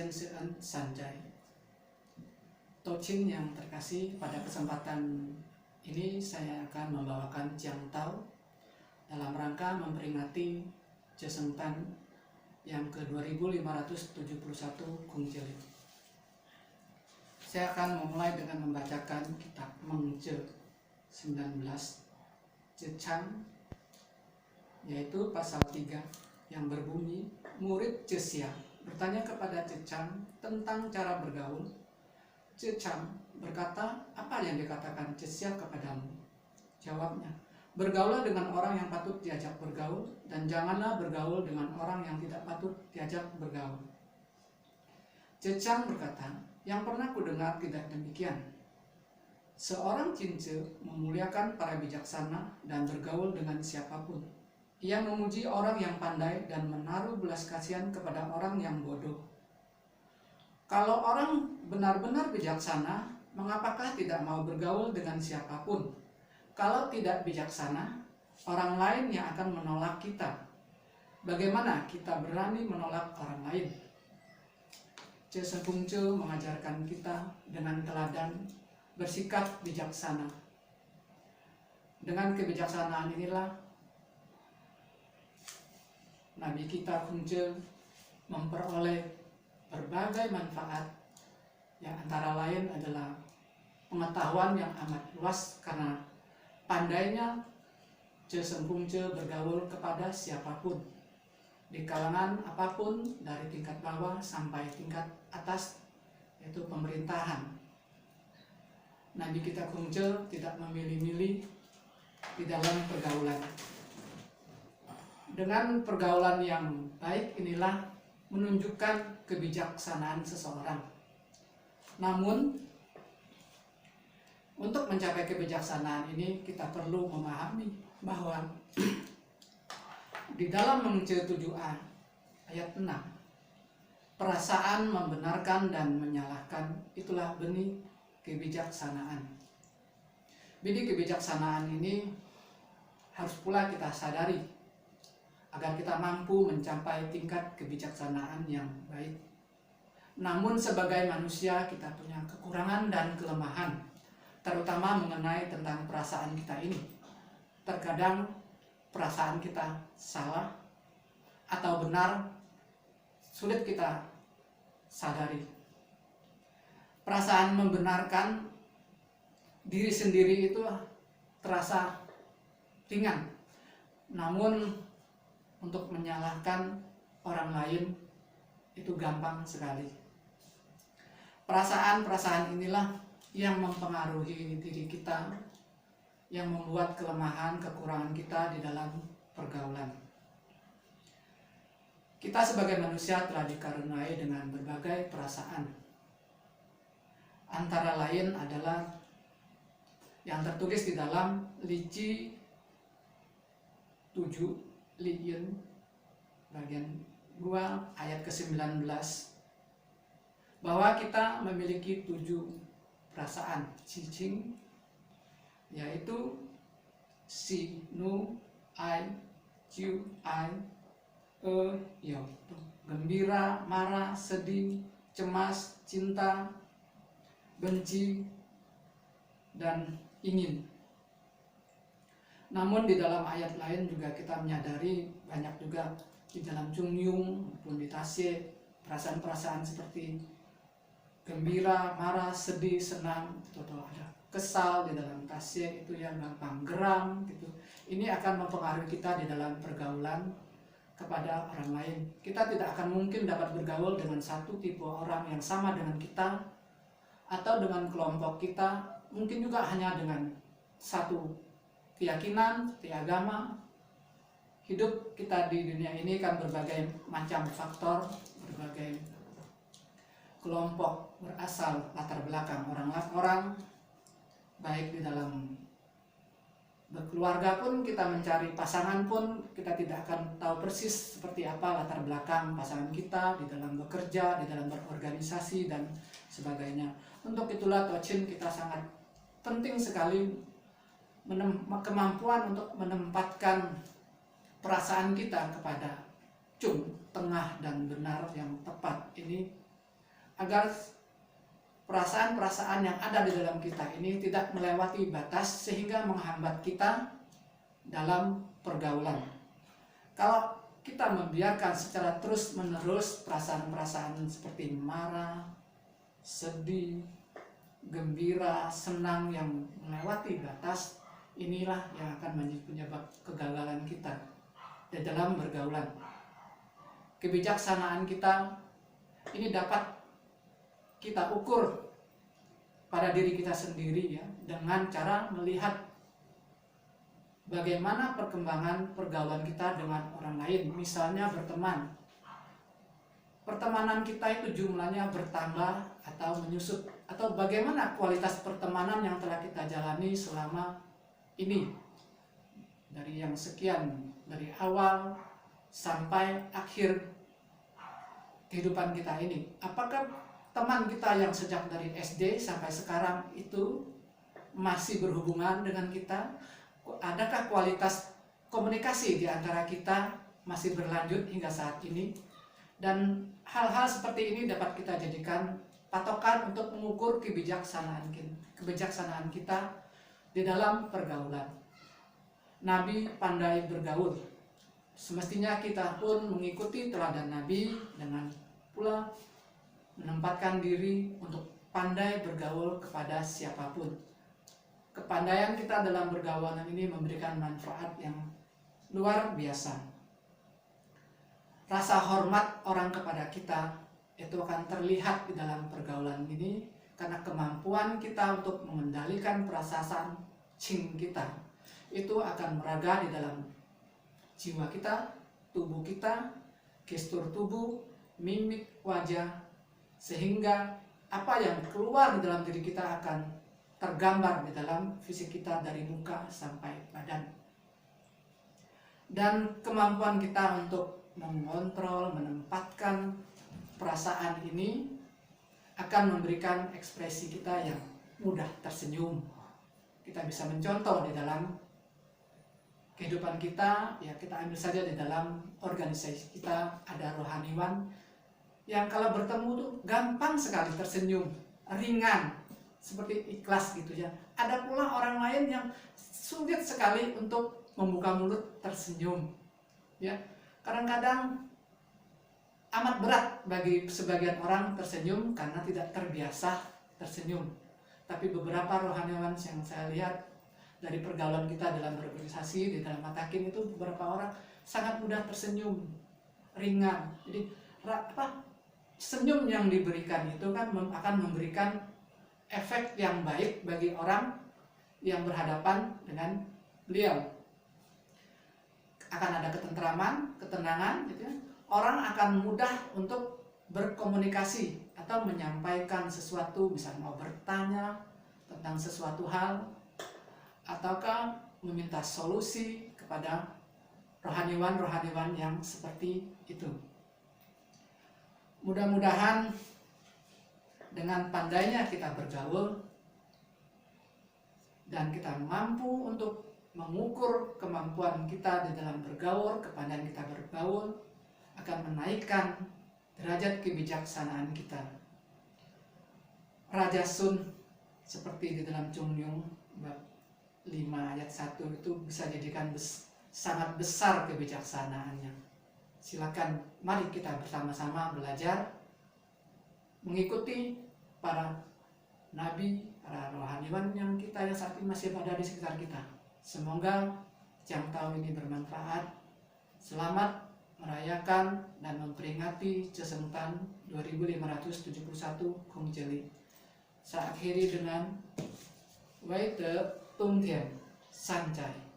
Jen Seun Sanjay. Tochin yang terkasih, pada kesempatan ini saya akan membawakan Jiang Tao dalam rangka memperingati Jesengtan yang ke-2571 Gungjelit. Saya akan memulai dengan membacakan kitab Mengje 19 Jechang, yaitu pasal 3 yang berbunyi, murid Jesia bertanya kepada Jechang tentang cara bergaul. Jechang berkata, apa yang dikatakan Jesia kepadamu? Jawabnya, bergaulah dengan orang yang patut diajak bergaul, dan janganlah bergaul dengan orang yang tidak patut diajak bergaul. Jechang berkata, yang pernah kudengar tidak demikian. Seorang Jinje memuliakan para bijaksana dan bergaul dengan siapapun. Ia memuji orang yang pandai dan menaruh belas kasihan kepada orang yang bodoh. Kalau orang benar-benar bijaksana, mengapakah tidak mau bergaul dengan siapapun? Kalau tidak bijaksana, orang lain yang akan menolak kita. Bagaimana kita berani menolak orang lain? Jesengkungce mengajarkan kita dengan teladan bersikap bijaksana. Dengan kebijaksanaan inilah Nabi kita Kungce memperoleh berbagai manfaat, yang antara lain adalah pengetahuan yang amat luas karena pandainya Jesengkungce bergaul kepada siapapun, di kalangan apapun, dari tingkat bawah sampai tingkat atas, yaitu pemerintahan. Nabi kita Kungce tidak memilih-milih di dalam pergaulan. Dengan pergaulan yang baik inilah menunjukkan kebijaksanaan seseorang. Namun, untuk mencapai kebijaksanaan ini kita perlu memahami bahwa di dalam Mengje 7a ayat 6, perasaan membenarkan dan menyalahkan itulah benih kebijaksanaan. Benih kebijaksanaan ini harus pula kita sadari agar kita mampu mencapai tingkat kebijaksanaan yang baik. Namun sebagai manusia kita punya kekurangan dan kelemahan, terutama mengenai tentang perasaan kita ini. Terkadang perasaan kita salah atau benar sulit kita sadari. Perasaan membenarkan diri sendiri itu terasa ringan, namun untuk menyalahkan orang lain itu gampang sekali. Perasaan-perasaan inilah yang mempengaruhi diri kita, yang membuat kelemahan, kekurangan kita di dalam pergaulan. Kita sebagai manusia telah dikaruniai dengan berbagai perasaan. Antara lain adalah yang tertulis di dalam Li-Ji 7 Li-Yun bagian 2 ayat ke-19, bahwa kita memiliki 7 perasaan Qi-Jing, yaitu Si, Nu, Ai, Jiu, Ai, Yo, gembira, marah, sedih, cemas, cinta, benci, dan ingin. Namun di dalam ayat lain juga kita menyadari banyak juga di dalam Jungyung maupun di Tasye perasaan-perasaan seperti gembira, marah, sedih, senang, atau ada kesal di dalam Tasye itu yang gampang geram gitu. Ini akan mempengaruhi kita di dalam pergaulan kepada orang lain. Kita tidak akan mungkin dapat bergaul dengan satu tipe orang yang sama dengan kita atau dengan kelompok kita, mungkin juga hanya dengan satu keyakinan, agama. Hidup kita di dunia ini kan berbagai macam faktor, berbagai kelompok berasal latar belakang orang-orang, baik di dalam berkeluarga pun kita mencari pasangan pun kita tidak akan tahu persis seperti apa latar belakang pasangan kita di dalam bekerja, di dalam berorganisasi dan sebagainya. Untuk itulah Tochin kita sangat penting sekali kemampuan untuk menempatkan perasaan kita kepada Chung, tengah dan benar yang tepat ini agar perasaan-perasaan yang ada di dalam kita ini tidak melewati batas sehingga menghambat kita dalam pergaulan. Kalau kita membiarkan secara terus-menerus perasaan-perasaan seperti marah, sedih, gembira, senang yang melewati batas, inilah yang akan menjadi penyebab kegagalan kita di dalam bergaulan. Kebijaksanaan kita ini dapat kita ukur pada diri kita sendiri ya, dengan cara melihat bagaimana perkembangan pergaulan kita dengan orang lain. Misalnya berteman, pertemanan kita itu jumlahnya bertambah atau menyusut, atau bagaimana kualitas pertemanan yang telah kita jalani selama ini, dari yang sekian, dari awal sampai akhir kehidupan kita ini. Apakah teman kita yang sejak dari SD sampai sekarang itu masih berhubungan dengan kita? Adakah kualitas komunikasi di antara kita masih berlanjut hingga saat ini? Dan hal-hal seperti ini dapat kita jadikan patokan untuk mengukur kebijaksanaan kita di dalam pergaulan. Nabi pandai bergaul. Semestinya kita pun mengikuti teladan Nabi dengan pula menempatkan diri untuk pandai bergaul kepada siapapun. Kepandaian kita dalam bergaulan ini memberikan manfaat yang luar biasa. Rasa hormat orang kepada kita itu akan terlihat di dalam pergaulan ini, karena kemampuan kita untuk mengendalikan perasaan cing kita itu akan meraga di dalam jiwa kita, tubuh kita, gestur tubuh, mimik wajah, sehingga apa yang keluar di dalam diri kita akan tergambar di dalam fisik kita dari muka sampai badan. Dan kemampuan kita untuk mengontrol, menempatkan perasaan ini akan memberikan ekspresi kita yang mudah tersenyum. Kita bisa mencontoh di dalam kehidupan kita, ya kita ambil saja di dalam organisasi kita ada rohaniwan yang kalau bertemu tuh gampang sekali tersenyum, ringan, seperti ikhlas gitu ya. Ada pula orang lain yang sulit sekali untuk membuka mulut tersenyum. Ya, kadang-kadang amat berat bagi sebagian orang tersenyum karena tidak terbiasa tersenyum. Tapi beberapa rohaniwan yang saya lihat dari pergaulan kita dalam berorganisasi, di dalam Matakin itu beberapa orang sangat mudah tersenyum, ringan. Jadi senyum yang diberikan itu kan akan memberikan efek yang baik bagi orang yang berhadapan dengan beliau. Akan ada ketentraman, ketenangan gitu ya. Orang akan mudah untuk berkomunikasi atau menyampaikan sesuatu, misalnya mau bertanya tentang sesuatu hal, ataukah meminta solusi kepada rohaniwan-rohaniwan yang seperti itu. Mudah-mudahan dengan pandainya kita bergaul dan kita mampu untuk mengukur kemampuan kita di dalam bergaul, kepandaian kita bergaul akan menaikkan derajat kebijaksanaan kita. Raja Sun seperti di dalam Chung Yung bab 5 ayat 1 itu bisa jadikan sangat besar kebijaksanaannya. Silakan mari kita bersama-sama belajar mengikuti para nabi, para rohaniwan yang saat ini masih ada di sekitar kita. Semoga jam tahun ini bermanfaat. Selamat merayakan dan memperingati Cesentan 2571 Kung Jeli. Saya akhiri dengan Wei Te Tung Tian Sancai.